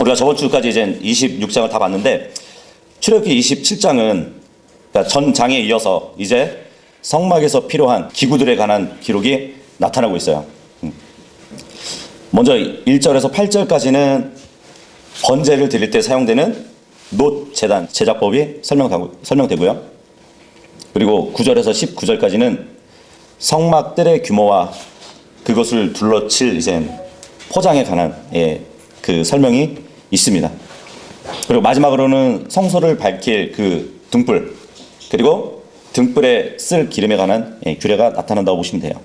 우리가 저번 주까지 이제 26장을 다 봤는데 출애굽기 27장은 그러니까 전 장에 이어서 이제 성막에서 필요한 기구들에 관한 기록이 나타나고 있어요. 먼저 1절에서 8절까지는 번제를 드릴 때 사용되는 놋 제단 제작법이 설명되고요. 그리고 9절에서 19절까지는 성막 뜰의 규모와 그것을 둘러칠 이제 포장에 관한 그 설명이 있습니다. 그리고 마지막으로는 성소를 밝힐 그 등불, 그리고 등불에 쓸 기름에 관한 규례가 나타난다고 보시면 돼요.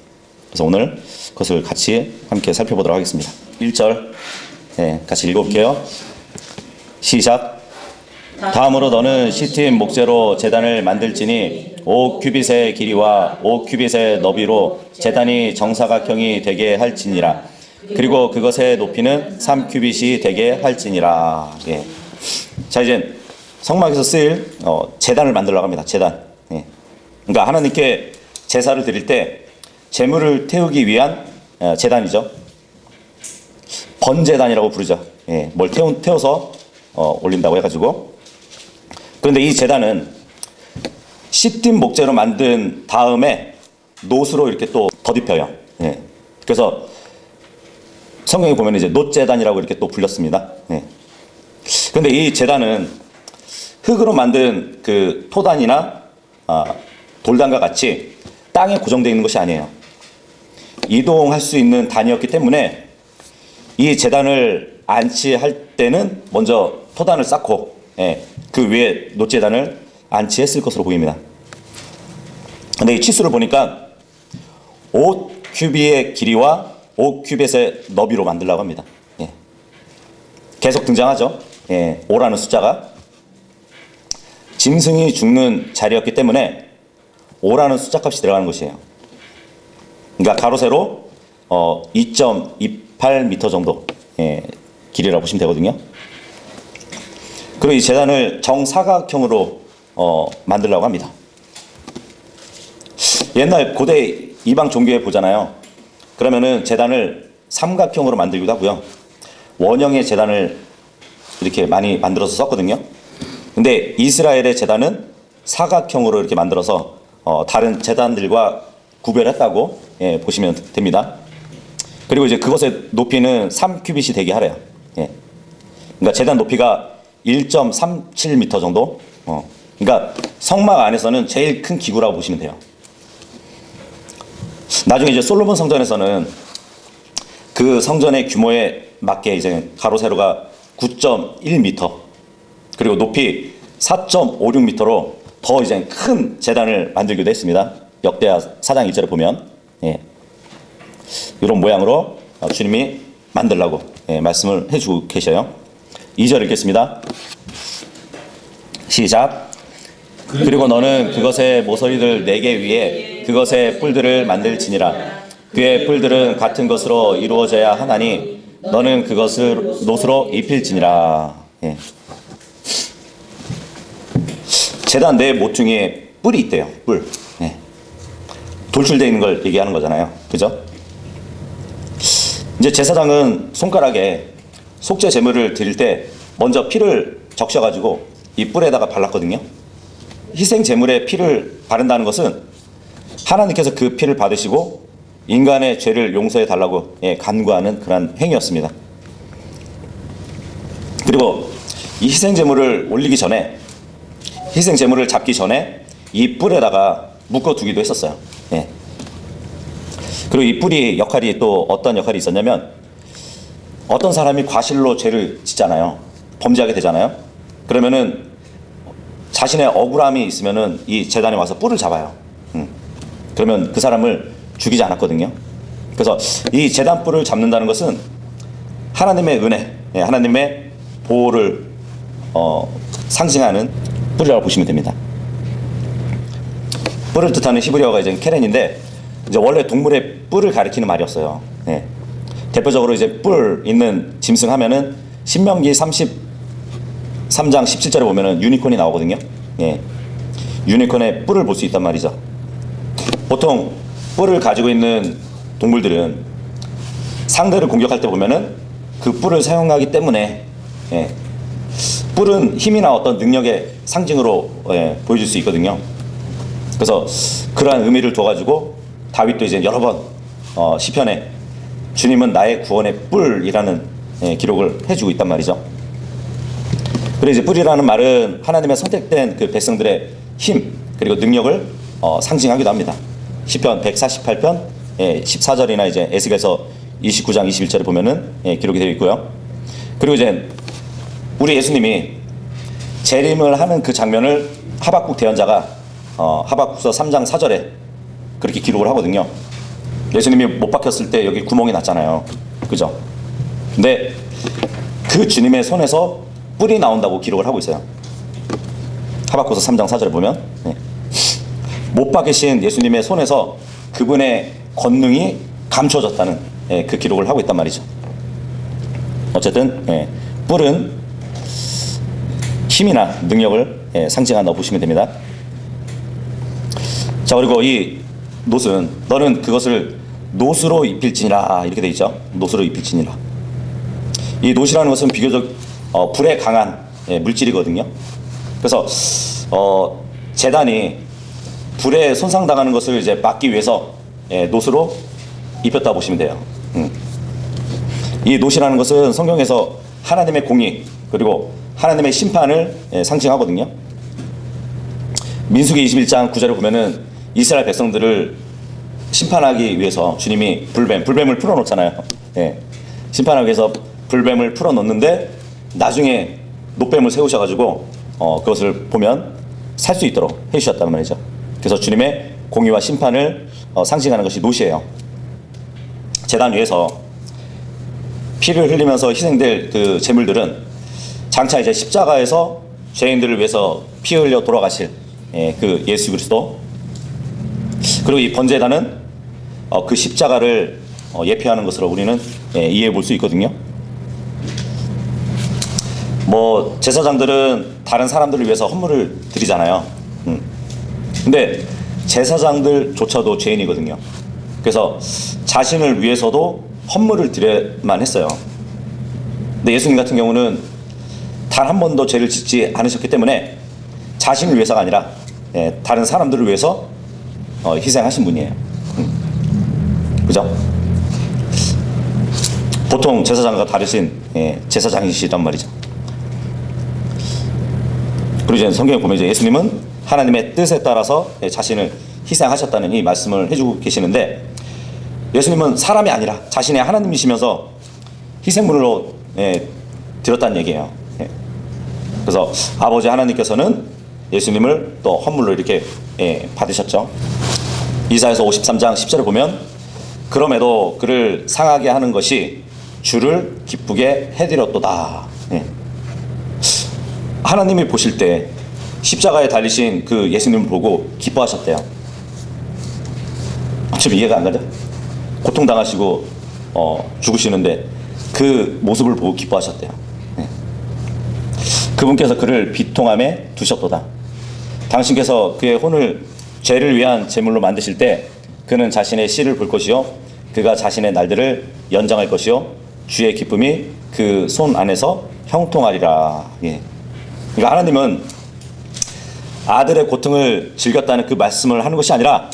그래서 오늘 그것을 같이 함께 살펴보도록 하겠습니다. 1절 같이 읽어볼게요. 시작. 다음으로 너는 시팀 목재로 제단을 만들지니 5규빗의 길이와 5규빗의 너비로 제단이 정사각형이 되게 할지니라. 그리고 그것의 높이는 3규빗이 되게 할지니라. 자, 이제 성막에서 쓰일 제단을 만들려고 합니다. 제단. 그러니까 하나님께 제사를 드릴 때 제물을 태우기 위한 제단이죠. 번제단이라고 부르죠. 뭘 태워서 올린다고 해가지고. 그런데 이 제단은 시팀 목재로 만든 다음에 놋으로 이렇게 또 덧입혀요. 그래서 성경에 보면 이제 놋제단이라고 이렇게 또 불렸습니다. 그런데 이 제단은 흙으로 만든 그 토단이나 돌단과 같이 땅에 고정되어 있는 것이 아니에요. 이동할 수 있는 단이었기 때문에 이 제단을 안치할 때는 먼저 토단을 쌓고 그 위에 놋제단을 안치했을 것으로 보입니다. 근데 이 치수를 보니까 5규빗의 길이와 5규빗의 너비로 만들려고 합니다. 계속 등장하죠. 5라는 숫자가 짐승이 죽는 자리였기 때문에 5라는 숫자 값이 들어가는 것이에요. 그러니까 가로 세로 2.28m 정도 길이라고 보시면 되거든요. 그리고 이 제단을 정사각형으로 만들려고 합니다. 옛날 고대 이방 종교에 보잖아요. 그러면은 제단을 삼각형으로 만들기도 하고요. 원형의 제단을 이렇게 많이 만들어서 썼거든요. 근데 이스라엘의 제단은 사각형으로 이렇게 만들어서 다른 제단들과 구별했다고 보시면 됩니다. 그리고 이제 그것의 높이는 3규빗이 되게 하래요. 그러니까 제단 높이가 1.37m 정도. 그러니까 성막 안에서는 제일 큰 기구라고 보시면 돼요. 나중에 이제 솔로몬 성전에서는 그 성전의 규모에 맞게 이제 가로 세로가 9.1m 그리고 높이 4.56m로 더 이제 큰 제단을 만들기도 했습니다. 역대하 4장 1절에 보면 이런 모양으로 주님이 만들라고 말씀을 해주고 계셔요. 2절 읽겠습니다. 시작. 그리고 너는 그것의 모서리들 4개 위에 그것의 뿔들을 만들지니라. 그의 뿔들은 같은 것으로 이루어져야 하나니 너는 그것을 놋으로 입힐지니라. 제단 내 모퉁이에 뿔이 있대요. 뿔. 돌출되어 있는 걸 얘기하는 거잖아요. 그죠? 이제 제사장은 손가락에 속죄 제물을 드릴 때 먼저 피를 적셔가지고 이 뿔에다가 발랐거든요. 희생 제물에 피를 바른다는 것은 하나님께서 그 피를 받으시고 인간의 죄를 용서해 달라고 간구하는 그런 행위였습니다. 그리고 이 희생 제물을 올리기 전에 희생 제물을 잡기 전에 이 뿔에다가 묶어두기도 했었어요. 그리고 이 뿔이 역할이 또 어떤 역할이 있었냐면 어떤 사람이 과실로 죄를 짓잖아요. 범죄하게 되잖아요. 그러면은 자신의 억울함이 있으면은 이 제단에 와서 뿔을 잡아요. 그러면 그 사람을 죽이지 않았거든요. 그래서 이 제단 뿔을 잡는다는 것은 하나님의 은혜, 하나님의 보호를 상징하는 뿔이라고 보시면 됩니다. 뿔을 뜻하는 히브리어가 이제 케렌인데 이제 원래 동물의 뿔을 가리키는 말이었어요. 대표적으로 이제 뿔 있는 짐승 하면은 신명기 33장 17절에 보면은 유니콘이 나오거든요. 유니콘의 뿔을 볼 수 있단 말이죠. 보통 뿔을 가지고 있는 동물들은 상대를 공격할 때 보면은 그 뿔을 사용하기 때문에 예. 뿔은 힘이나 어떤 능력의 상징으로 보여줄 수 있거든요. 그래서 그러한 의미를 둬가지고 다윗도 이제 여러 번 시편에 주님은 나의 구원의 뿔이라는 기록을 해주고 있단 말이죠. 그리고 이제 뿔이라는 말은 하나님의 선택된 그 백성들의 힘 그리고 능력을 상징하기도 합니다. 시편 148편 14절이나 이제 에스겔서 29장 21절에 보면은 기록이 되어 있고요. 그리고 이제 우리 예수님이 재림을 하는 그 장면을 하박국 대언자가 하박국서 3장 4절에 그렇게 기록을 하거든요. 예수님이 못 박혔을 때 여기 구멍이 났잖아요. 그죠? 근데 그 주님의 손에서 뿔이 나온다고 기록을 하고 있어요. 하박국서 3장 4절에 보면 못 박히신 예수님의 손에서 그분의 권능이 감춰졌다는 그 기록을 하고 있단 말이죠. 어쨌든 뿔은 힘이나 능력을 상징한다고 보시면 됩니다. 자, 그리고 이 놋은 너는 그것을 놋으로 입힐지니라 이렇게 돼 있죠. 놋으로 입힐지니라. 이 놋이라는 것은 비교적 불에 강한 물질이거든요. 그래서 제단이 불에 손상당하는 것을 이제 막기 위해서 놋으로 입혔다 보시면 돼요. 이 놋이라는 것은 성경에서 하나님의 공의 그리고 하나님의 심판을 상징하거든요. 민수기 21장 9절에 보면은 이스라엘 백성들을 심판하기 위해서 주님이 불뱀을 풀어놓잖아요. 심판하기 위해서 불뱀을 풀어놓는데 나중에 놋뱀을 세우셔가지고 그것을 보면 살 수 있도록 해주셨단 말이죠. 그래서 주님의 공의와 심판을 상징하는 것이 놋이에요. 제단 위에서 피를 흘리면서 희생될 그 제물들은 장차 이제 십자가에서 죄인들을 위해서 피 흘려 돌아가실 그 예수 그리스도, 그리고 이 번제단은 그 십자가를 예표하는 것으로 우리는 이해해 볼 수 있거든요. 뭐 제사장들은 다른 사람들을 위해서 헌물을 드리잖아요. 근데 제사장들조차도 죄인이거든요. 그래서 자신을 위해서도 헌물을 드려야만 했어요. 근데 예수님 같은 경우는 단 한 번도 죄를 짓지 않으셨기 때문에 자신을 위해서가 아니라 다른 사람들을 위해서 희생하신 분이에요. 그죠? 보통 제사장과 다르신 제사장이시란 말이죠. 그리고 이제 성경에 보면 이제 예수님은 하나님의 뜻에 따라서 자신을 희생하셨다는 이 말씀을 해주고 계시는데, 예수님은 사람이 아니라 자신의 하나님이시면서 희생물로 드렸다는 얘기예요. 그래서 아버지 하나님께서는 예수님을 또 헌물로 이렇게 받으셨죠. 이사야서 53장 10절에 보면 그럼에도 그를 상하게 하는 것이 주를 기쁘게 해드렸도다. 하나님이 보실 때 십자가에 달리신 그 예수님을 보고 기뻐하셨대요. 좀 이해가 안 가죠? 고통당하시고 죽으시는데 그 모습을 보고 기뻐하셨대요. 그분께서 그를 비통함에 두셨도다. 당신께서 그의 혼을 죄를 위한 제물로 만드실 때 그는 자신의 씨를 볼 것이요 그가 자신의 날들을 연장할 것이요 주의 기쁨이 그 손 안에서 형통하리라. 그러니까 하나님은 아들의 고통을 즐겼다는 그 말씀을 하는 것이 아니라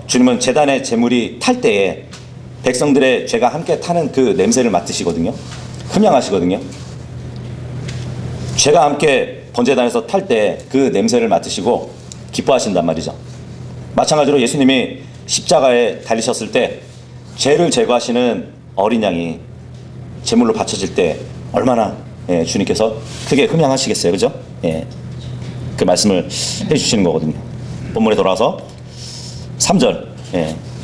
주님은 제단의 제물이 탈 때에 백성들의 죄가 함께 타는 그 냄새를 맡으시거든요. 흠양하시거든요. 죄가 함께 번제단에서 탈 때 그 냄새를 맡으시고 기뻐하신단 말이죠. 마찬가지로 예수님이 십자가에 달리셨을 때 죄를 제거하시는 어린 양이 제물로 바쳐질 때 얼마나 주님께서 크게 흠양하시겠어요. 그죠? 그 말씀을 해주시는 거거든요. 본문에 돌아와서 3절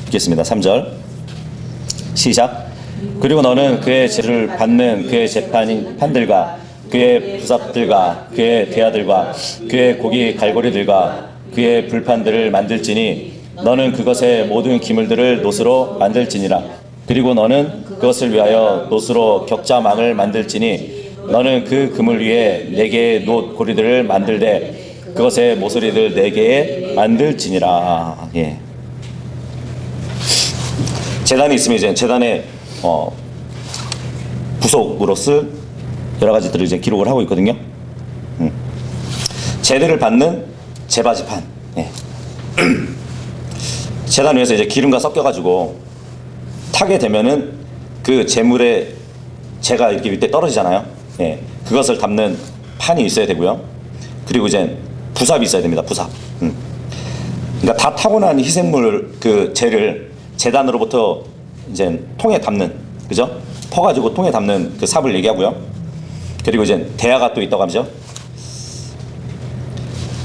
읽겠습니다. 3절 시작. 그리고 너는 그의 죄를 받는 그의 재판인 판들과 그의 부삽들과 그의 대하들과 그의 고기 갈고리들과 그의 불판들을 만들지니 너는 그것의 모든 기물들을 놋으로 만들지니라. 그리고 너는 그것을 위하여 놋으로 격자망을 만들지니 너는 그 그물 위에 4개의 놋 고리들을 만들되 그것의 모서리들 4개에 만들지니라. 제단이 있으면 이제 제단의 부속으로 쓸 여러 가지들을 이제 기록을 하고 있거든요. 제대를 받는 제바지판. 예. 제단 위에서 이제 기름과 섞여가지고 타게 되면은 그 제물의 재가 이렇게 밑에 떨어지잖아요. 예. 그것을 담는 판이 있어야 되고요. 그리고 이제 부삽이 있어야 됩니다. 부삽. 그러니까 다 타고 난 희생물 그 재를 제단으로부터 이제 통에 담는, 그죠? 퍼가지고 통에 담는 그 삽을 얘기하고요. 그리고 이제 대야가 또 있다고 하죠.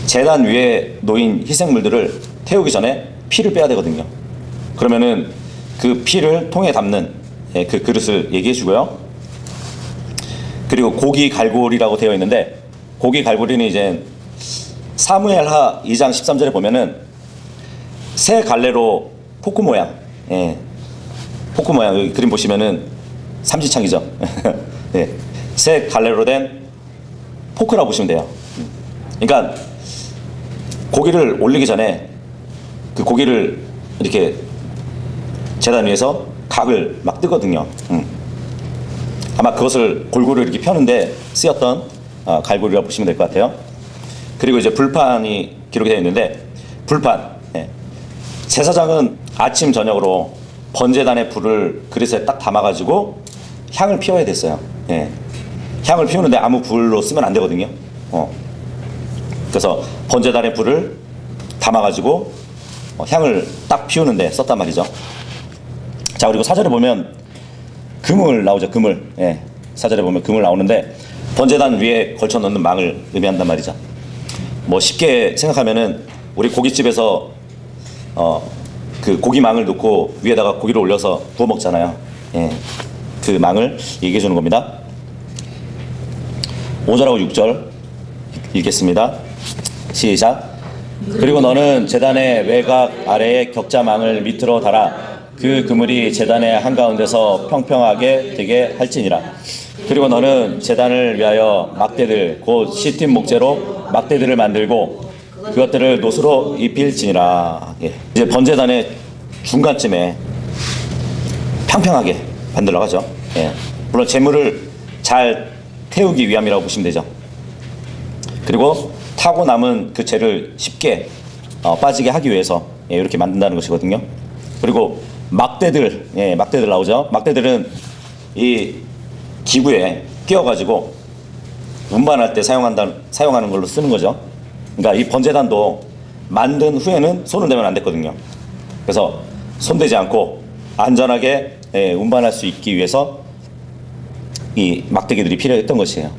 제단 위에 놓인 희생물들을 태우기 전에 피를 빼야 되거든요. 그러면은 그 피를 통에 담는 그 그릇을 얘기해 주고요. 그리고 고기 갈고리라고 되어 있는데, 고기 갈고리는 이제 사무엘하 2장 13절에 보면은 새 갈래로 포크 모양, 포크 모양, 여기 그림 보시면은 삼지창이죠. 네. 새 갈래로 된 포크라고 보시면 돼요. 그러니까 고기를 올리기 전에 그 고기를 이렇게 제단 위에서 각을 막 뜨거든요. 아마 그것을 골고루 이렇게 펴는데 쓰였던 갈고리라고 보시면 될 것 같아요. 그리고 이제 불판이 기록이 되어 있는데, 불판, 제사장은 아침 저녁으로 번제단의 불을 그릇에 딱 담아가지고 향을 피워야 됐어요. 향을 피우는데 아무 불로 쓰면 안 되거든요. 그래서 번제단의 불을 담아가지고 향을 딱 피우는데 썼단 말이죠. 자, 그리고 사절에 보면 그물 나오죠. 그물. 사절에 보면 그물 나오는데, 번제단 위에 걸쳐 놓는 망을 의미한단 말이죠. 뭐 쉽게 생각하면은 우리 고깃집에서 그 고기망을 넣고 위에다가 고기를 올려서 구워 먹잖아요. 그 망을 얘기해 주는 겁니다. 5절하고 6절 읽겠습니다. 시작. 그리고 너는 제단의 외곽 아래에 격자망을 밑으로 달아 그 그물이 제단의 한가운데서 평평하게 되게 할지니라. 그리고 너는 제단을 위하여 막대들 곧 시팀 목재로 막대들을 만들고 그것들을 노수로 입힐지니라. 이제 번제단의 중간쯤에 평평하게 만들어 가죠. 물론 재물을 잘 태우기 위함이라고 보시면 되죠. 그리고 타고 남은 그 재를 쉽게 빠지게 하기 위해서 이렇게 만든다는 것이거든요. 그리고 막대들, 막대들 나오죠. 막대들은 이 기구에 끼워가지고 운반할 때 사용하는 걸로 쓰는 거죠. 그러니까 이 번제단도 만든 후에는 손을 대면 안 됐거든요. 그래서 손대지 않고 안전하게 운반할 수 있기 위해서 이 막대기들이 필요했던 것이에요.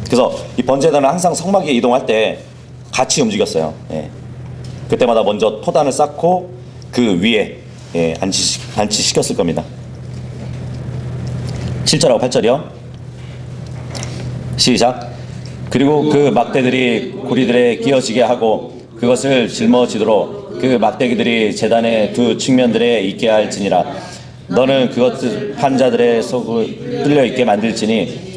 그래서 이 번제단은 항상 성막에 이동할 때 같이 움직였어요. 그때마다 먼저 토단을 쌓고 그 위에 안치시켰을 겁니다. 7절하고 8절이요. 시작. 그리고 그 막대들이 고리들에 끼어지게 하고 그것을 жил머지도록 그 막대기들이 제단의 두 측면들에 있게 할지니라. 너는 그것을 판자들의 속을 뚫려 있게 만들지니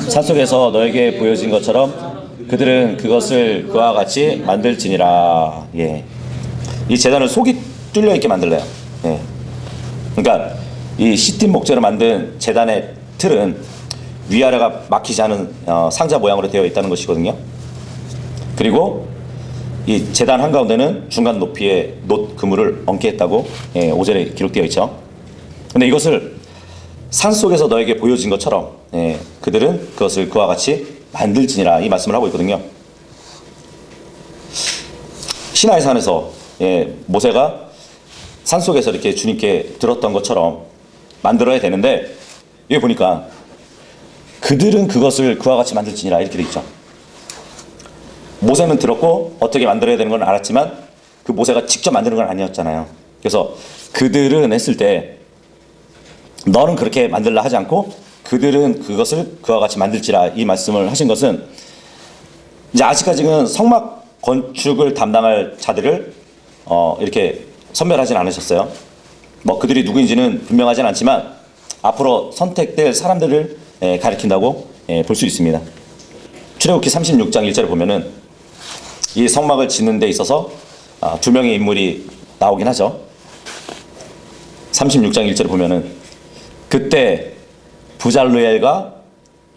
산속에서 너에게 보여진 것처럼 그들은 그것을 그와 같이 만들지니라. 이 제단을 속이 뚫려 있게 만들래요. 그러니까 이 시팀 목재로 만든 제단의 틀은 위아래가 막히지 않은 상자 모양으로 되어 있다는 것이거든요. 그리고 이 제단 한가운데는 중간 높이의 놋 그물을 얹게 했다고 5절에 기록되어 있죠. 근데 이것을 산속에서 너에게 보여진 것처럼 그들은 그것을 그와 같이 만들지니라, 이 말씀을 하고 있거든요. 시나이 산에서 모세가 산속에서 이렇게 주님께 들었던 것처럼 만들어야 되는데, 여기 보니까 그들은 그것을 그와 같이 만들지니라 이렇게 돼 있죠. 모세는 들었고 어떻게 만들어야 되는 건 알았지만 그 모세가 직접 만드는 건 아니었잖아요. 그래서 그들은 했을 때 너는 그렇게 만들라 하지 않고 그들은 그것을 그와 같이 만들지라, 이 말씀을 하신 것은 이제 아직까지는 성막 건축을 담당할 자들을 이렇게 선별하진 않으셨어요. 뭐 그들이 누구인지는 분명하진 않지만 앞으로 선택될 사람들을 가리킨다고 볼 수 있습니다. 출애굽기 36장 1절에 보면은 이 성막을 짓는 데 있어서 두 명의 인물이 나오긴 하죠. 36장 1절에 보면은 그때 부잘루엘과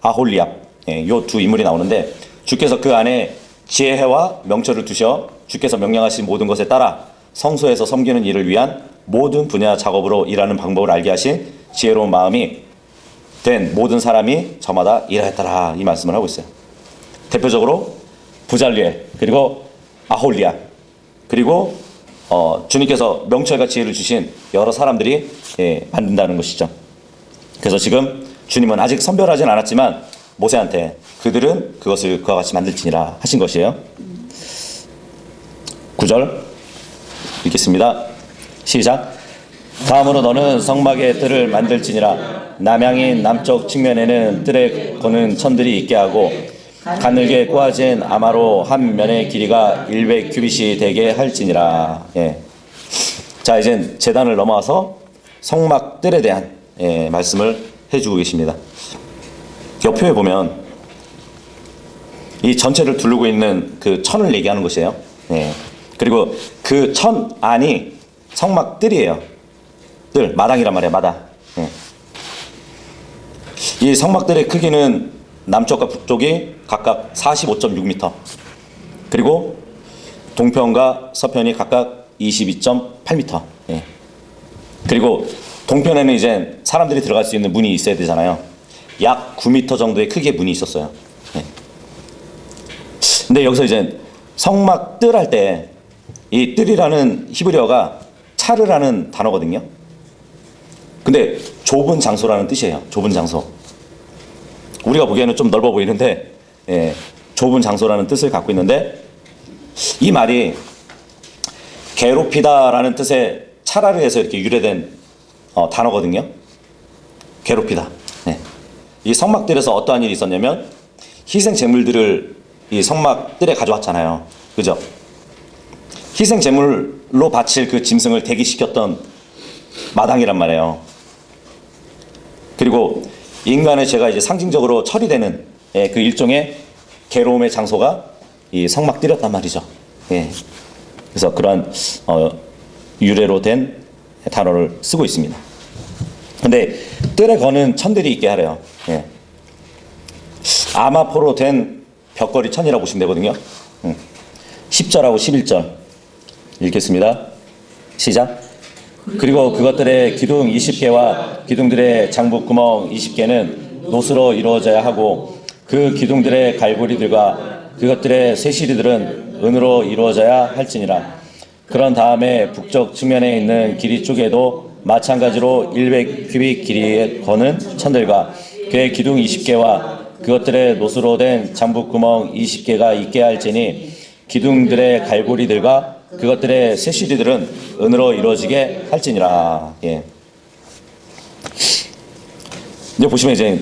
아홀리압, 요 두 인물이 나오는데, 주께서 그 안에 지혜와 명철을 두셔 주께서 명령하신 모든 것에 따라 성소에서 섬기는 일을 위한 모든 분야 작업으로 일하는 방법을 알게 하신 지혜로운 마음이 된 모든 사람이 저마다 일하였더라, 이 말씀을 하고 있어요. 대표적으로 부잘리엘, 그리고 아홀리아, 그리고 주님께서 명철과 지혜를 주신 여러 사람들이 만든다는 것이죠. 그래서 지금 주님은 아직 선별하진 않았지만 모세한테 그들은 그것을 그와 같이 만들지니라 하신 것이에요. 9절 읽겠습니다. 시작. 다음으로 너는 성막의 뜰을 만들지니라. 남향인 남쪽 측면에는 뜰에 거는 천들이 있게 하고 가늘게 꼬아진 아마로 한 면의 길이가 100규빗이 되게 할지니라. 자, 이제 제단을 넘어와서 성막 뜰에 대한 말씀을 해주고 계십니다. 옆표에 보면 이 전체를 두르고 있는 그 천을 얘기하는 것이에요. 그리고 그 천 안이 성막 뜰이에요. 뜰, 마당이란 말이에요. 마당. 이 성막들의 크기는 남쪽과 북쪽이 각각 45.6m, 그리고 동편과 서편이 각각 22.8m. 그리고 동편에는 이제 사람들이 들어갈 수 있는 문이 있어야 되잖아요. 약 9m 정도의 크기의 문이 있었어요. 근데 여기서 이제 성막 뜰 할 때 이 뜰이라는 히브리어가 차르라는 단어거든요. 근데 좁은 장소라는 뜻이에요. 좁은 장소. 우리가 보기에는 좀 넓어 보이는데 좁은 장소라는 뜻을 갖고 있는데, 이 말이 괴롭히다라는 뜻의 차라르에서 이렇게 유래된 단어거든요. 괴롭히다. 이 성막들에서 어떠한 일이 있었냐면 희생 제물들을 이 성막들에 가져왔잖아요. 그죠? 희생 제물로 바칠 그 짐승을 대기시켰던 마당이란 말이에요. 그리고 인간의 죄가 이제 상징적으로 처리되는 그 일종의 괴로움의 장소가 이 성막뜰이었단 말이죠. 그래서 그러한 유래로 된 단어를 쓰고 있습니다. 근데 뜰에 거는 천들이 있게 하래요. 아마포로 된 벽걸이 천이라고 보시면 되거든요. 10절하고 11절 읽겠습니다. 시작. 그리고 그것들의 기둥 20개와 기둥들의 장부 구멍 20개는 노스로 이루어져야 하고, 그 기둥들의 갈고리들과 그것들의 쇠시리들은 은으로 이루어져야 할지니라. 그런 다음에 북쪽 측면에 있는 길이 쪽에도 마찬가지로 100규빗 길이에 거는 천들과 그의 기둥 20개와 그것들의 노스로 된 장부구멍 20개가 있게 할지니, 기둥들의 갈고리들과 그것들의 쇠시리들은 은으로 이루어지게 할지니라. 이제 보시면 이제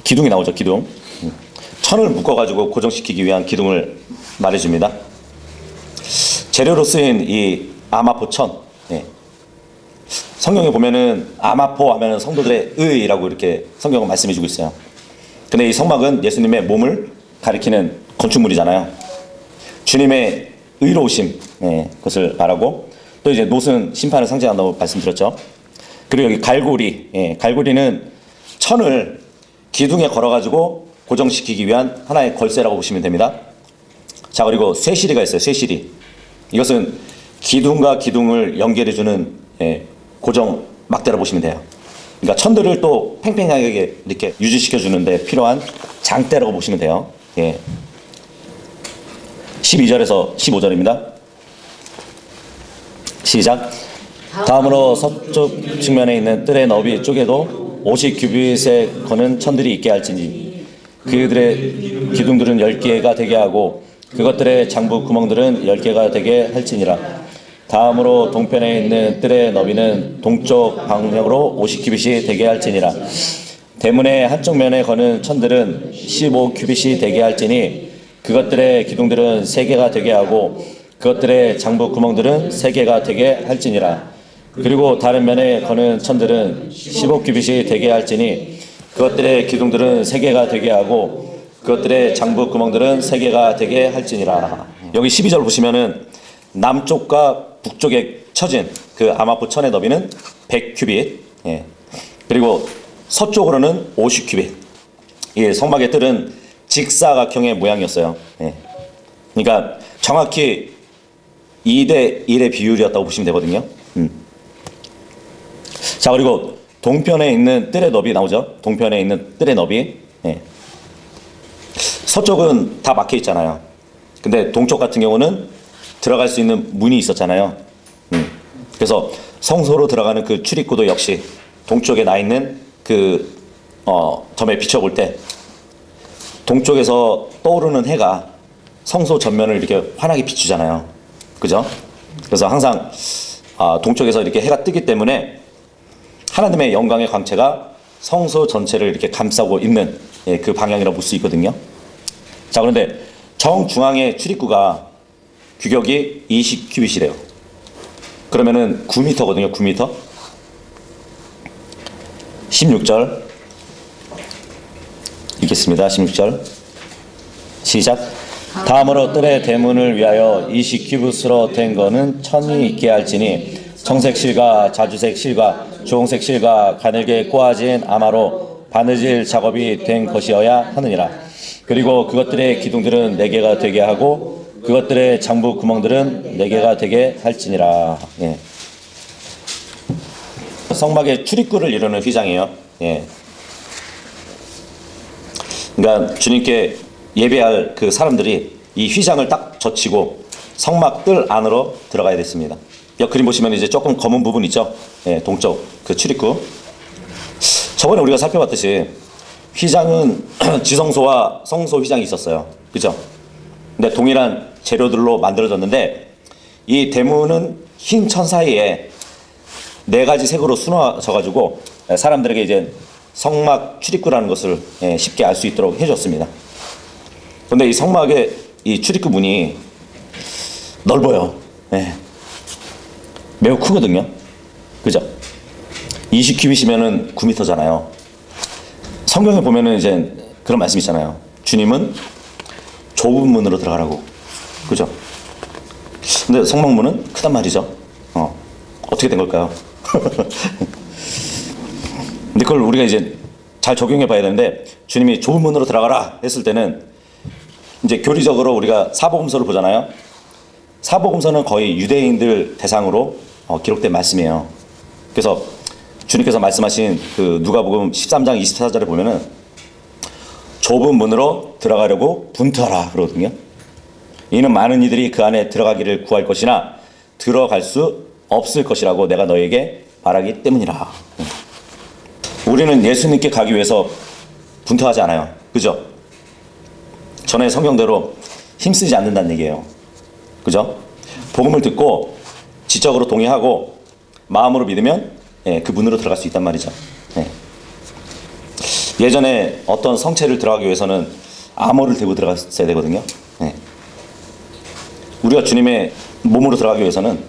기둥이 나오죠. 기둥. 천을 묶어가지고 고정시키기 위한 기둥을 말해줍니다. 재료로 쓰인 이 아마포 천. 성경에 보면은 아마포 하면은 성도들의 의라고 이렇게 성경은 말씀해주고 있어요. 근데 이 성막은 예수님의 몸을 가리키는 건축물이잖아요. 주님의 의로우심, 그것을 말하고, 또 이제 노스는 심판을 상징한다고 말씀드렸죠. 그리고 여기 갈고리, 갈고리는 천을 기둥에 걸어가지고 고정시키기 위한 하나의 걸쇠라고 보시면 됩니다. 자, 그리고 쇠시리가 있어요. 쇠시리. 이것은 기둥과 기둥을 연결해주는 고정 막대라고 보시면 돼요. 그러니까 천들을 또 팽팽하게 이렇게 유지시켜주는데 필요한 장대라고 보시면 돼요. 12절에서 15절입니다. 시작. 다음으로 서쪽 측면에 있는 뜰의 너비 쪽에도 50규빗에 거는 천들이 있게 할지니, 그들의 기둥들은 10개가 되게 하고 그것들의 장부 구멍들은 10개가 되게 할지니라. 다음으로 동편에 있는 뜰의 너비는 동쪽 방향으로 50규빗이 되게 할지니라. 대문의 한쪽 면에 거는 천들은 15규빗이 되게 할지니, 그것들의 기둥들은 3개가 되게 하고 그것들의 장부 구멍들은 3개가 되게 할지니라. 그리고 다른 면에 거는 천들은 15규빗이 되게 할지니, 그것들의 기둥들은 3개가 되게 하고 그것들의 장부 구멍들은 3개가 되게 할지니라. 여기 12절 보시면은 남쪽과 북쪽에 쳐진 그 아마포 천의 너비는 100규빗, 그리고 서쪽으로는 50규빗. 이 성막의 뜰은 직사각형의 모양이었어요. 예. 그러니까 정확히 2대 1의 비율이었다고 보시면 되거든요. 자, 그리고 동편에 있는 뜰의 너비 나오죠. 동편에 있는 뜰의 너비. 예. 서쪽은 다 막혀 있잖아요. 근데 동쪽 같은 경우는 들어갈 수 있는 문이 있었잖아요. 그래서 성소로 들어가는 그 출입구도 역시 동쪽에 나 있는 그 점에 비춰볼 때 동쪽에서 떠오르는 해가 성소 전면을 이렇게 환하게 비추잖아요. 그죠? 그래서 항상 동쪽에서 이렇게 해가 뜨기 때문에 하나님의 영광의 광채가 성소 전체를 이렇게 감싸고 있는 그 방향이라고 볼 수 있거든요. 자, 그런데 정중앙의 출입구가 규격이 20큐빗이래요. 그러면은 9m거든요. 9m. 16절 읽겠습니다. 16절 시작. 다음으로 뜰의 대문을 위하여 20큐빗으로 된 거는 천이 있게 할지니 청색 실과 자주색 실과 주홍색 실과 가늘게 꼬아진 아마로 바느질 작업이 된 것이어야 하느니라. 그리고 그것들의 기둥들은 4개가 되게 하고 그것들의 장부 구멍들은 4개가 되게 할지니라. 예. 성막의 출입구를 이루는 휘장이에요. 예. 그러니까 주님께 예배할 그 사람들이 이 휘장을 딱 젖히고 성막 뜰 안으로 들어가야 됐습니다. 옆 그림 보시면 이제 조금 검은 부분 있죠. 예, 동쪽 그 출입구. 저번에 우리가 살펴봤듯이 휘장은 지성소와 성소 휘장이 있었어요. 그죠? 근데 동일한 재료들로 만들어졌는데 이 대문은 흰 천 사이에 4가지 색으로 수놓아져가지고 사람들에게 이제 성막 출입구라는 것을 쉽게 알 수 있도록 해줬습니다. 그런데 이 성막의 이 출입구 문이 넓어요. 예. 매우 크거든요. 그죠? 20큐빗이면은 9m잖아요. 성경에 보면은 이제 그런 말씀 있잖아요. 주님은 좁은 문으로 들어가라고. 그죠? 근데 성막문은 크단 말이죠. 어떻게 된 걸까요? 근데 그걸 우리가 이제 잘 적용해 봐야 되는데 주님이 좁은 문으로 들어가라 했을 때는 이제 교리적으로 우리가 사복음서를 보잖아요. 사복음서는 거의 유대인들 대상으로 기록된 말씀이에요. 그래서 주님께서 말씀하신 그 누가복음 13장 24절에 보면은 좁은 문으로 들어가려고 분투하라 그러거든요. 이는 많은 이들이 그 안에 들어가기를 구할 것이나 들어갈 수 없을 것이라고 내가 너에게 말하기 때문이라. 우리는 예수님께 가기 위해서 분투하지 않아요. 그죠? 전에 성경대로 힘쓰지 않는다는 얘기예요. 그죠? 복음을 듣고 지적으로 동의하고 마음으로 믿으면 그 문으로 들어갈 수 있단 말이죠. 예전에 어떤 성체를 들어가기 위해서는 암호를 대고 들어갔어야 되거든요. 우리가 주님의 몸으로 들어가기 위해서는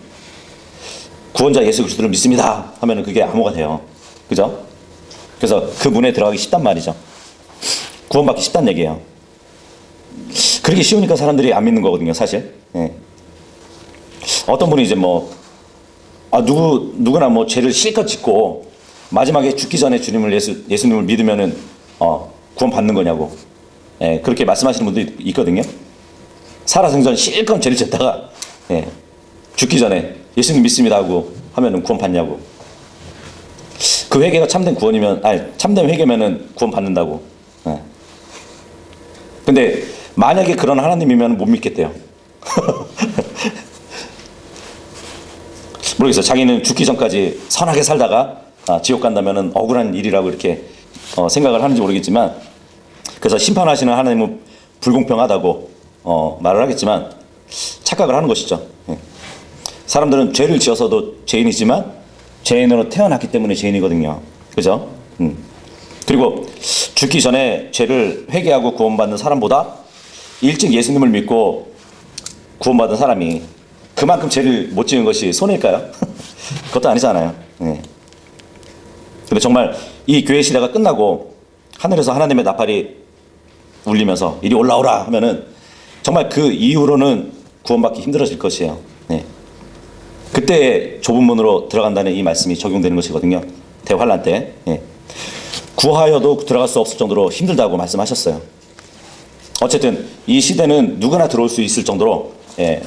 구원자 예수 그리스도를 믿습니다 하면은 그게 암호가 돼요. 그죠? 그래서 그 문에 들어가기 쉽단 말이죠. 구원받기 쉽단 얘기예요. 그렇게 쉬우니까 사람들이 안 믿는 거거든요, 사실. 어떤 분이 이제 누구나 죄를 실컷 짓고 마지막에 죽기 전에 예수님을 믿으면은 구원 받는 거냐고. 그렇게 말씀하시는 분들이 있거든요. 살아생전 실컷 죄를 짓다가 죽기 전에 예수님 믿습니다 하고 하면은 구원 받냐고. 그 회개가 참된 구원이면 참된 회개면은 구원 받는다고. 근데 만약에 그런 하나님이면 못 믿겠대요. 모르겠어요. 자기는 죽기 전까지 선하게 살다가 지옥 간다면은 억울한 일이라고 이렇게 생각을 하는지 모르겠지만, 그래서 심판하시는 하나님은 불공평하다고 말을 하겠지만 착각을 하는 것이죠. 사람들은 죄를 지어서도 죄인이지만 죄인으로 태어났기 때문에 죄인이거든요. 그죠? 그리고 죽기 전에 죄를 회개하고 구원받는 사람보다 일찍 예수님을 믿고 구원받은 사람이 그만큼 죄를 못 지은 것이 손해일까요? 그것도 아니잖아요. 근데 정말 이 교회 시대가 끝나고 하늘에서 하나님의 나팔이 울리면서 이리 올라오라 하면은 정말 그 이후로는 구원받기 힘들어질 것이에요. 그때 좁은 문으로 들어간다는 이 말씀이 적용되는 것이거든요. 대환란 때. 구하여도 들어갈 수 없을 정도로 힘들다고 말씀하셨어요. 어쨌든 이 시대는 누구나 들어올 수 있을 정도로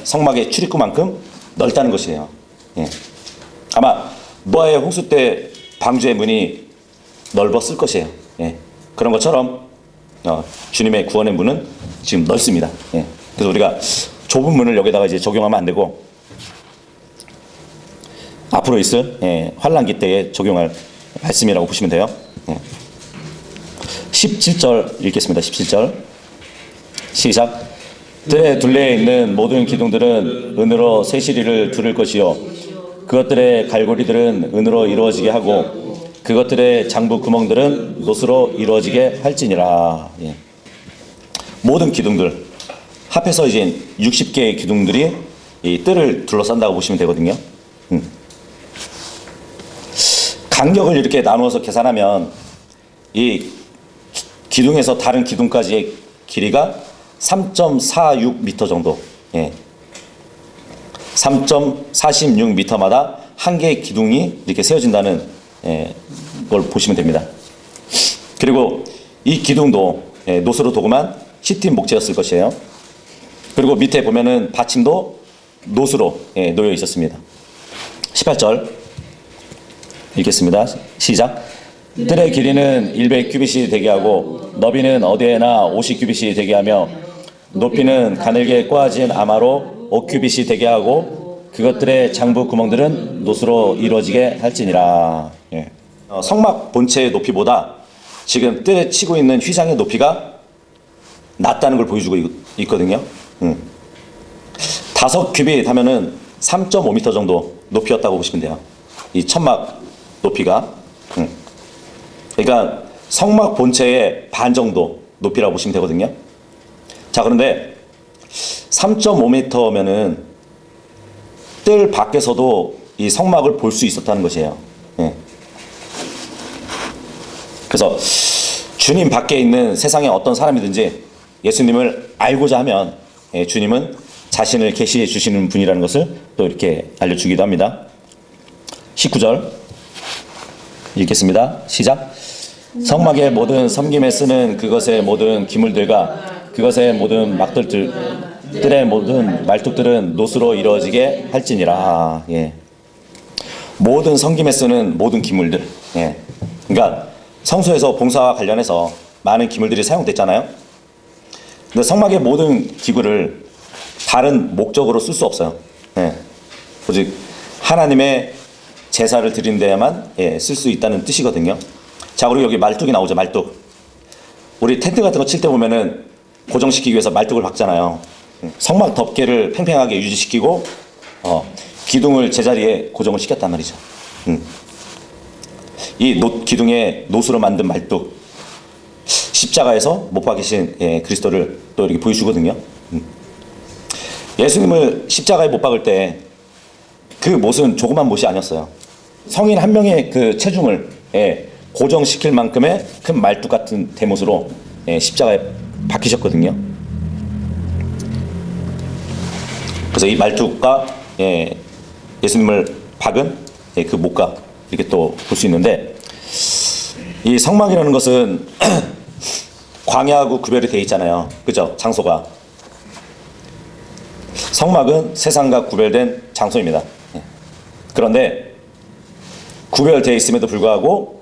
성막의 출입구만큼 넓다는 것이에요. 아마 노아의 홍수 때 방주의 문이 넓었을 것이에요. 그런 것처럼 주님의 구원의 문은 지금 넓습니다. 그래서 우리가 좁은 문을 여기다가 이제 적용하면 안 되고 앞으로 있을 환난기 때에 적용할 말씀이라고 보시면 돼요. 17절 읽겠습니다. 17절 시작. 뜰의 둘레에 있는 모든 기둥들은 은으로 세시리를 두를 것이요 그것들의 갈고리들은 은으로 이루어지게 하고 그것들의 장부 구멍들은 노스로 이루어지게 할지니라. 모든 기둥들 합해서 이제 60개의 기둥들이 이 뜰을 둘러싼다고 보시면 되거든요. 간격을 이렇게 나누어서 계산하면 이 기둥에서 다른 기둥까지의 길이가 3.46m 정도, 3.46m마다 한 개의 기둥이 이렇게 세워진다는 걸 보시면 됩니다. 그리고 이 기둥도 노스로 도금한 시팀 목재였을 것이에요. 그리고 밑에 보면은 받침도 노스로 놓여 있었습니다. 18절 읽겠습니다. 시작. 뜰의 길이는 100규빗이 되게 하고 너비는 어디에나 50규빗이 되게 하며 높이는 가늘게 꼬아진 아마로 5규빗이 되게 하고 그것들의 장부 구멍들은 노스로 이루어지게 할지니라. 성막 본체의 높이보다 지금 뜰에 치고 있는 휘장의 높이가 낮다는 걸 보여주고 있거든요. 5규빗 하면은 3.5m 정도 높이였다고 보시면 돼요. 이 천막 높이가. 그러니까 성막 본체의 반 정도 높이라고 보시면 되거든요. 자, 그런데 3.5m면은 뜰 밖에서도 이 성막을 볼 수 있었다는 것이에요. 그래서 주님 밖에 있는 세상의 어떤 사람이든지 예수님을 알고자 하면 주님은 자신을 계시해 주시는 분이라는 것을 또 이렇게 알려주기도 합니다. 19절 읽겠습니다. 시작. 성막의 모든 섬김에 쓰는 그것의 모든 기물들과 그것의 모든 막들들 뜰의 모든 말뚝들은 노스로 이루어지게 할지니라. 모든 섬김에 쓰는 모든 기물들. 그러니까 성소에서 봉사와 관련해서 많은 기물들이 사용됐잖아요. 근데 성막의 모든 기구를 다른 목적으로 쓸 수 없어요. 오직 하나님의 제사를 드린 데에만 쓸 수 있다는 뜻이거든요. 자, 그리고 여기 말뚝이 나오죠. 말뚝. 우리 텐트 같은 거 칠 때 보면은 고정시키기 위해서 말뚝을 박잖아요. 성막 덮개를 팽팽하게 유지시키고 기둥을 제자리에 고정을 시켰단 말이죠. 이 기둥에 노수로 만든 말뚝, 십자가에서 못 박이신 그리스도를 또 이렇게 보여주거든요. 예수님을 십자가에 못 박을 때 그 못은 조그만 못이 아니었어요. 성인 한 명의 그 체중을 고정시킬 만큼의 큰 말뚝 같은 대못으로 십자가에 박히셨거든요. 그래서 이 말뚝과 예수님을 박은 그 못과 이렇게 또 볼 수 있는데, 이 성막이라는 것은 광야하고 구별이 되어 있잖아요. 그죠? 장소가. 성막은 세상과 구별된 장소입니다. 그런데 구별되어 있음에도 불구하고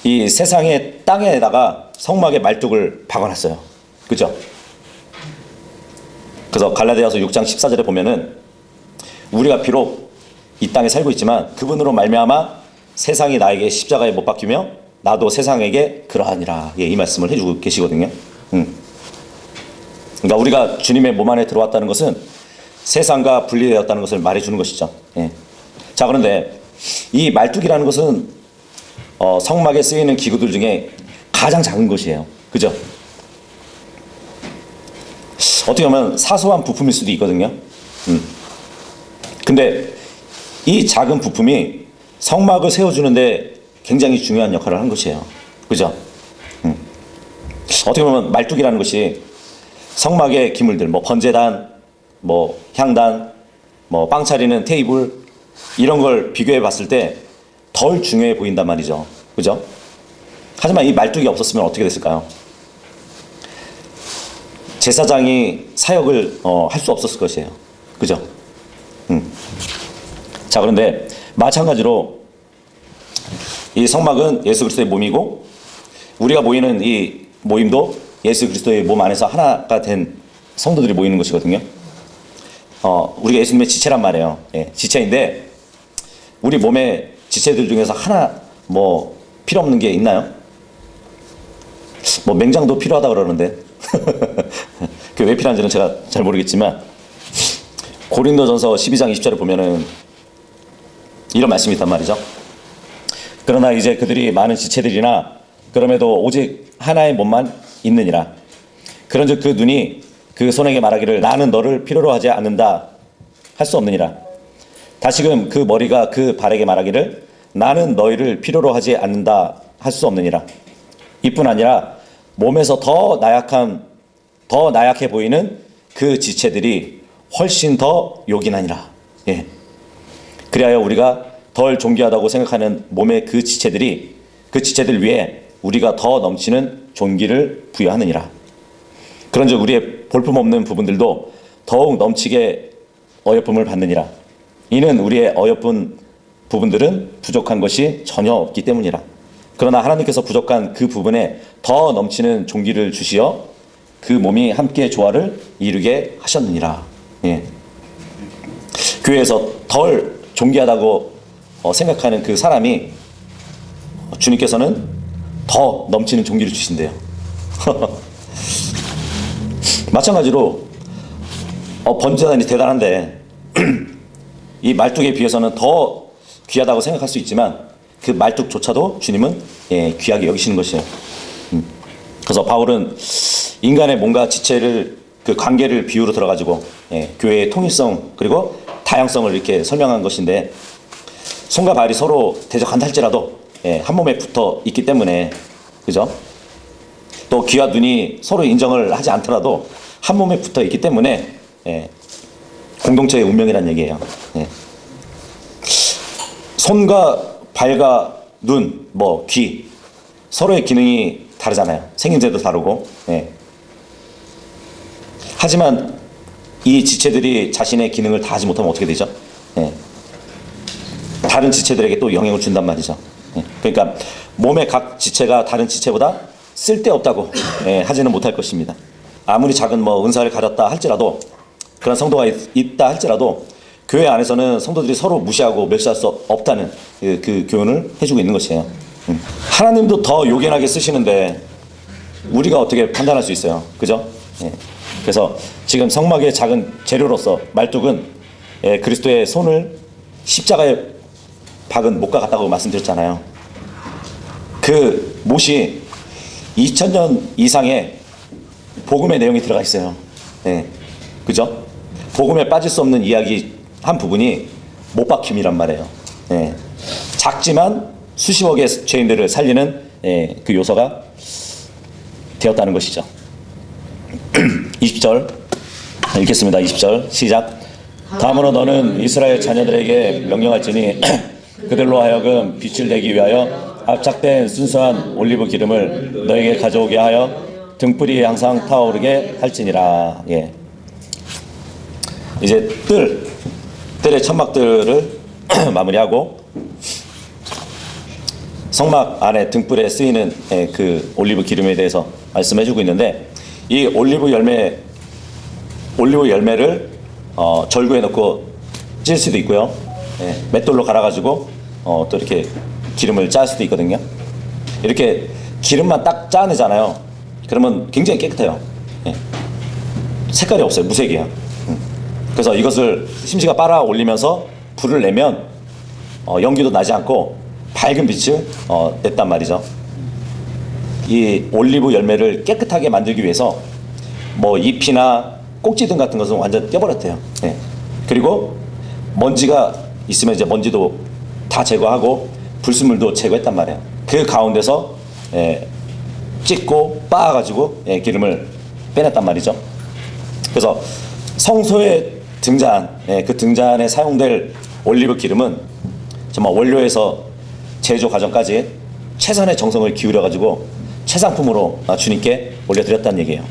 이 세상의 땅에다가 성막의 말뚝을 박아놨어요. 그죠? 그래서 갈라디아서 6장 14절에 보면은 우리가 비록 이 땅에 살고 있지만 그분으로 말미암아 세상이 나에게 십자가에 못 박히며 나도 세상에게 그러하니라. 이 말씀을 해주고 계시거든요. 그러니까 우리가 주님의 몸 안에 들어왔다는 것은 세상과 분리되었다는 것을 말해주는 것이죠. 자, 그런데 이 말뚝이라는 것은 성막에 쓰이는 기구들 중에 가장 작은 것이에요. 그죠? 어떻게 보면 사소한 부품일 수도 있거든요. 근데 이 작은 부품이 성막을 세워주는데 굉장히 중요한 역할을 한 것이에요. 그죠? 어떻게 보면 말뚝이라는 것이 성막의 기물들, 뭐 번제단, 뭐 향단, 뭐 빵 차리는 테이블, 이런 걸 비교해 봤을 때 덜 중요해 보인단 말이죠. 그죠? 하지만 이 말뚝이 없었으면 어떻게 됐을까요? 제사장이 사역을 할 수 없었을 것이에요. 그죠? 자, 그런데 마찬가지로 이 성막은 예수 그리스도의 몸이고 우리가 모이는 이 모임도 예수 그리스도의 몸 안에서 하나가 된 성도들이 모이는 것이거든요. 우리가 예수님의 지체란 말이에요. 예, 지체인데 우리 몸의 지체들 중에서 하나 뭐 필요 없는 게 있나요? 뭐 맹장도 필요하다 그러는데 그게 왜 필요한지는 제가 잘 모르겠지만 고린도전서 12장 20절을 보면은 이런 말씀이 있단 말이죠. 그러나 이제 그들이 많은 지체들이나 그럼에도 오직 하나의 몸만 있느니라. 그런즉 그 눈이 그 손에게 말하기를 나는 너를 필요로 하지 않는다 할 수 없느니라. 다시금 그 머리가 그 발에게 말하기를 나는 너희를 필요로 하지 않는다 할 수 없느니라. 이뿐 아니라 몸에서 더 나약해 보이는 그 지체들이 훨씬 더 요긴하니라. 예. 그리하여 우리가 덜 존귀하다고 생각하는 몸의 그 지체들 위에 우리가 더 넘치는 존귀를 부여하느니라. 그런즉 우리의 볼품없는 부분들도 더욱 넘치게 어여쁨을 받느니라. 이는 우리의 어여쁜 부분들은 부족한 것이 전혀 없기 때문이라. 그러나 하나님께서 부족한 그 부분에 더 넘치는 존귀를 주시어 그 몸이 함께 조화를 이루게 하셨느니라. 예. 교회에서 덜 존귀하다고 생각하는 그 사람이 주님께서는 더 넘치는 존귀를 주신대요. 마찬가지로 번제단이 대단한데 이 말뚝에 비해서는 더 귀하다고 생각할 수 있지만 그 말뚝조차도 주님은 귀하게 여기시는 것이에요. 그래서 바울은 인간의 몸과 지체를 그 관계를 비유로 들어가지고 교회의 통일성 그리고 다양성을 이렇게 설명한 것인데 손과 발이 서로 대적한다 할지라도 한 몸에 붙어 있기 때문에 그죠? 또 귀와 눈이 서로 인정을 하지 않더라도 한 몸에 붙어 있기 때문에 공동체의 운명이라는 얘기예요. 손과 발과 눈, 뭐 귀 서로의 기능이 다르잖아요. 생김새도 다르고. 하지만 이 지체들이 자신의 기능을 다하지 못하면 어떻게 되죠? 다른 지체들에게 또 영향을 준단 말이죠. 그러니까 몸의 각 지체가 다른 지체보다 쓸데없다고 하지는 못할 것입니다. 아무리 작은 뭐 은사를 가졌다 할지라도 그런 성도가 있다 할지라도 교회 안에서는 성도들이 서로 무시하고 멸시할 수 없다는 그 교훈을 해주고 있는 것이에요. 하나님도 더 요긴하게 쓰시는데 우리가 어떻게 판단할 수 있어요? 그죠? 그래서 지금 성막의 작은 재료로서 말뚝은 그리스도의 손을 십자가에 박은 못과 같다고 말씀드렸잖아요. 그 못이 2000년 이상의 복음의 내용이 들어가 있어요. 그죠? 복음에 빠질 수 없는 이야기 한 부분이 못 박힘이란 말이에요. 작지만 수십억의 죄인들을 살리는 그 요소가 되었다는 것이죠. 20절 읽겠습니다. 20절 시작. 다음으로 너는 이스라엘 자녀들에게 명령할지니 그들로 하여금 빛을 내기 위하여 압착된 순수한 올리브 기름을 너에게 가져오게 하여 등불이 항상 타오르게 할지니라. 이제 뜰의 천막들을 마무리하고 성막 안에 등불에 쓰이는 그 올리브 기름에 대해서 말씀해주고 있는데 이 올리브 열매를 절구에 넣고 찔 수도 있고요. 맷돌로 갈아가지고 또 이렇게 기름을 짤 수도 있거든요. 이렇게 기름만 딱 짜내잖아요. 그러면 굉장히 깨끗해요. 색깔이 없어요. 무색이에요. 그래서 이것을 심지가 빨아 올리면서 불을 내면 연기도 나지 않고 밝은 빛을 냈단 말이죠. 이 올리브 열매를 깨끗하게 만들기 위해서 뭐 잎이나 꼭지 등 같은 것은 완전 떼버렸대요. 그리고 먼지가 있으면 이제 먼지도 다 제거하고 불순물도 제거했단 말이에요. 그 가운데서 찍고 빻아가지고 기름을 빼냈단 말이죠. 그래서 성소에 그 등잔에 사용될 올리브 기름은 정말 원료에서 제조 과정까지 최선의 정성을 기울여 가지고 최상품으로 주님께 올려드렸다는 얘기예요.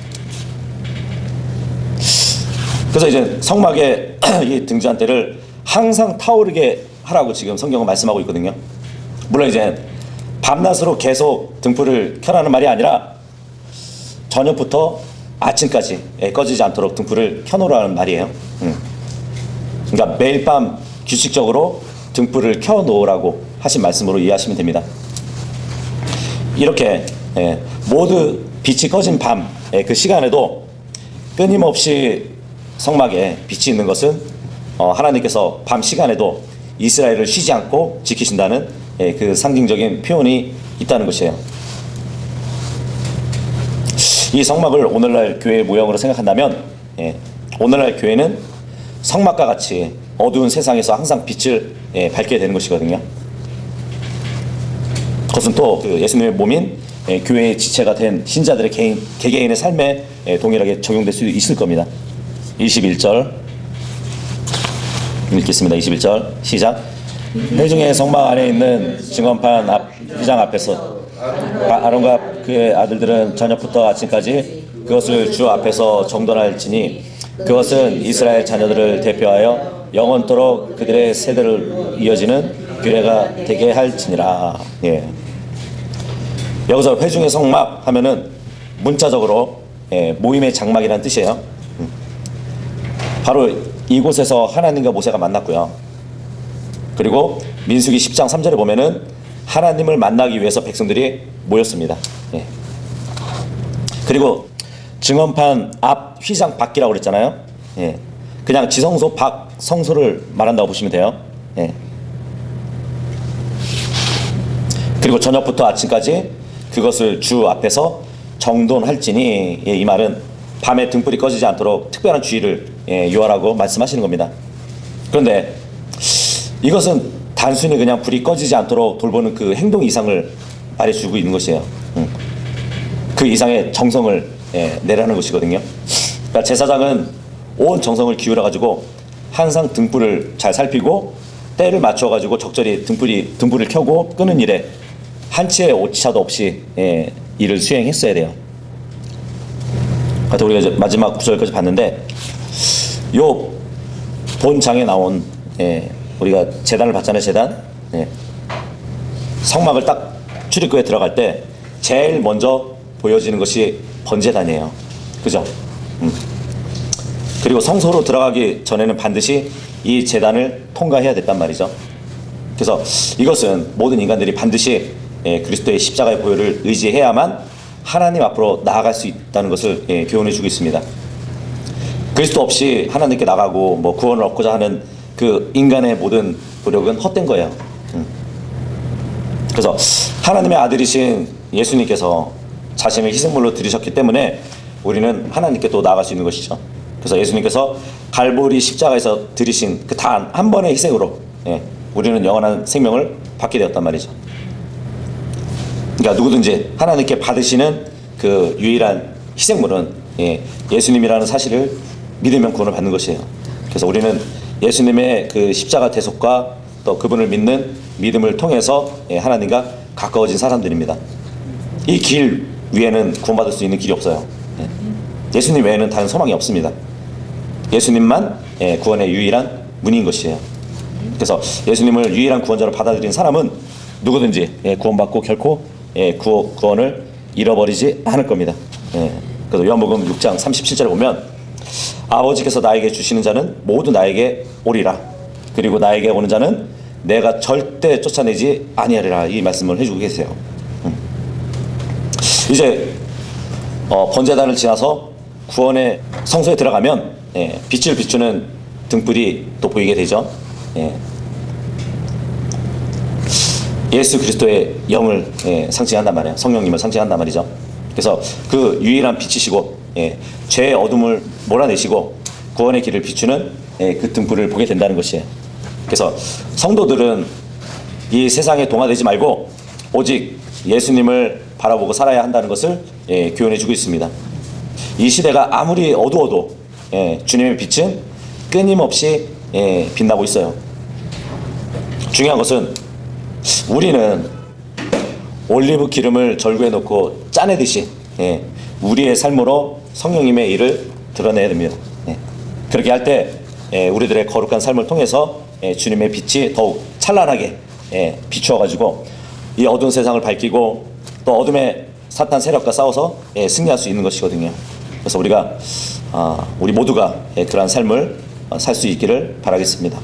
그래서 이제 성막의 이 등잔대를 항상 타오르게 하라고 지금 성경은 말씀하고 있거든요. 물론 이제 밤낮으로 계속 등불을 켜라는 말이 아니라 저녁부터 아침까지 꺼지지 않도록 등불을 켜놓으라는 말이에요. 그러니까 매일 밤 규칙적으로 등불을 켜놓으라고 하신 말씀으로 이해하시면 됩니다. 이렇게 모두 빛이 꺼진 밤의 그 시간에도 끊임없이 성막에 빛이 있는 것은 하나님께서 밤 시간에도 이스라엘을 쉬지 않고 지키신다는 그 상징적인 표현이 있다는 것이에요. 이 성막을 오늘날 교회의 모형으로 생각한다면 오늘날 교회는 성막과 같이 어두운 세상에서 항상 빛을 밝게 되는 것이거든요. 그것은 또 그 예수님의 몸인 교회의 지체가 된 신자들의 개개인의 삶에 동일하게 적용될 수 있을 겁니다. 21절 읽겠습니다. 21절 시작. 회중의 성막 안에 있는 증언판 앞 휘장 앞에서 아론과 그의 아들들은 저녁부터 아침까지 그것을 주 앞에서 정돈할지니 그것은 이스라엘 자녀들을 대표하여 영원토록 그들의 세대를 이어지는 규례가 되게 할지니라. 여기서 회중의 성막 하면은 문자적으로 모임의 장막이라는 뜻이에요. 바로 이곳에서 하나님과 모세가 만났고요. 그리고 민수기 10장 3절에 보면은 하나님을 만나기 위해서 백성들이 모였습니다. 그리고 증언판 앞 휘장 밖이라고 그랬잖아요. 그냥 지성소 밖 성소를 말한다고 보시면 돼요. 그리고 저녁부터 아침까지 그것을 주 앞에서 정돈할지니, 이 말은 밤에 등불이 꺼지지 않도록 특별한 주의를 요하라고 말씀하시는 겁니다. 그런데 이것은 단순히 그냥 불이 꺼지지 않도록 돌보는 그 행동 이상을 말해주고 있는 것이에요. 그 이상의 정성을 내라는 것이거든요. 그러니까 제사장은 온 정성을 기울여 가지고 항상 등불을 잘 살피고 때를 맞춰 가지고 적절히 등불을 켜고 끄는 일에 한치의 오차도 없이 일을 수행했어야 돼요. 하여튼 우리가 이제 마지막 구절까지 봤는데, 요 본장에 나온 우리가 제단을 봤잖아요. 제단. 성막을 딱 출입구에 들어갈 때 제일 먼저 보여지는 것이 번제단이에요. 그죠? 그리고 성소로 들어가기 전에는 반드시 이 제단을 통과해야 됐단 말이죠. 그래서 이것은 모든 인간들이 반드시 그리스도의 십자가의 보혈을 의지해야만 하나님 앞으로 나아갈 수 있다는 것을 교훈해 주고 있습니다. 그리스도 없이 하나님께 나가고 뭐 구원을 얻고자 하는 그 인간의 모든 노력은 헛된 거예요. 그래서 하나님의 아들이신 예수님께서 자신을 희생물로 들이셨기 때문에 우리는 하나님께 또 나아갈 수 있는 것이죠. 그래서 예수님께서 갈보리 십자가에서 들이신 그 단 한 번의 희생으로 우리는 영원한 생명을 받게 되었단 말이죠. 그러니까 누구든지 하나님께 받으시는 그 유일한 희생물은 예수님이라는 사실을 믿으면 구원을 받는 것이에요. 그래서 우리는 예수님의 그 십자가 대속과 또 그분을 믿는 믿음을 통해서 하나님과 가까워진 사람들입니다. 이 길 위에는 구원받을 수 있는 길이 없어요. 예수님 외에는 다른 소망이 없습니다. 예수님만 구원의 유일한 문인 것이에요. 그래서 예수님을 유일한 구원자로 받아들인 사람은 누구든지 구원받고 결코 구원을 잃어버리지 않을 겁니다. 그래서 요한복음 6장 37절에 보면 아버지께서 나에게 주시는 자는 모두 나에게 오리라. 그리고 나에게 오는 자는 내가 절대 쫓아내지 아니하리라. 이 말씀을 해주고 계세요. 이제 번제단을 지나서 구원의 성소에 들어가면 빛을 비추는 등불이 또 보이게 되죠. 예수 그리스도의 영을 상징한단 말이에요. 성령님을 상징한단 말이죠. 그래서 그 유일한 빛이시고 죄의 어둠을 몰아내시고 구원의 길을 비추는 그 등불을 보게 된다는 것이에요. 그래서 성도들은 이 세상에 동화되지 말고 오직 예수님을 바라보고 살아야 한다는 것을 교훈해 주고 있습니다. 이 시대가 아무리 어두워도 주님의 빛은 끊임없이 빛나고 있어요. 중요한 것은 우리는 올리브 기름을 절구해 놓고 짜내듯이 예, 우리의 삶으로 성령님의 일을 드러내야 됩니다. 예. 그렇게 할 때 우리들의 거룩한 삶을 통해서 주님의 빛이 더욱 찬란하게 비추어가지고 이 어두운 세상을 밝히고 또 어둠의 사탄 세력과 싸워서 승리할 수 있는 것이거든요. 그래서 우리 모두가 그러한 삶을 살 수 있기를 바라겠습니다.